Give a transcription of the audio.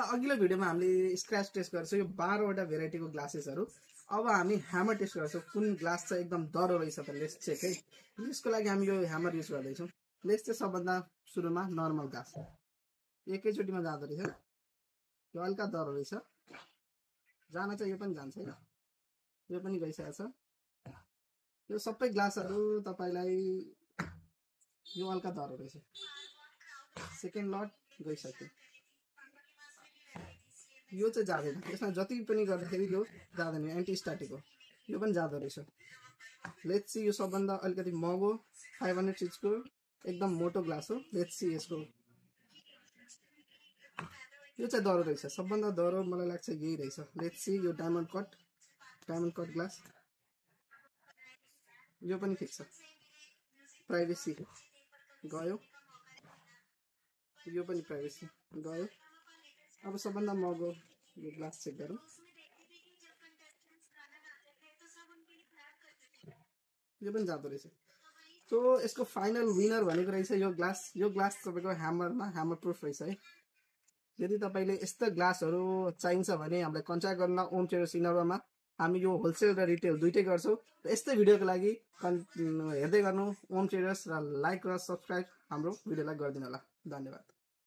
अघिल्लो भिडियोमा हामीले स्क्रैच टेस्ट गर्छौं यो 12 वटा भेराइटीको ग्लासेसहरु। अब हामी ह्यामर टेस्ट गर्छौं कुन ग्लास चाहिँ एकदम दरो रहेछ त लेट्स चेक है। यसको लागि हामी यो ह्यामर युज गर्दै छौं। लेट्स चाहिँ सबभन्दा सुरुमा नर्मल ग्लास एकैचोटीमा जाँदो रहेछ। यो हल्का दरो रहेछ, जान चाहिँ यो पनि जान्छ है, यो पनि गइसकेको छ। यो सबै ग्लासहरु तपाईलाई यो हल्का दरो रहेछ। सेकेन्ड लट गइसक्यो, यो चाहिँ जाँदैन। यसमा जति पनि गर्दाखेरि यो जाँदैन, एन्टी स्ट्याटिक हो, यो पनि जाँदो रहेछ। लेट्स सी यो सबभन्दा अलिकति महँगो 500 सिक्सको एकदम मोटो ग्लास हो। लेट्स सी यसको, यो चाहिँ दरो रहेछ, सबभन्दा दरो मलाई लाग्छ यही रहेछ। लेट्स सी यो डायमन्ड कट ग्लास, यो पनि ठिक छ। प्राइभेसी गयो, यो पनि प्राइभेसी गयो। अब सबभन्दा महँगो यो ग्लास चेक गरौँ। यो पनि जाँदो रहेछ। सो यसको फाइनल विनर भनेको रहेछ यो ग्लास। यो ग्लास तपाईको ह्यामर प्रुफ रहेछ है। यदि तपाईले यस्ता ग्लासहरु चाहिन्छ भने हामीलाई कन्ट्याक्ट गर्न ओम ट्रेडर्स इनोभामा। हामी यो होलसेल र रिटेल दुईटै गर्छौं। यस्तै भिडियोको लागि हेर्दै गर्नु ओम ट्रेडर्स र लाइक र सब्स्क्राइब हाम्रो भिडियोलाई गरिदिनु होला। धन्यवाद।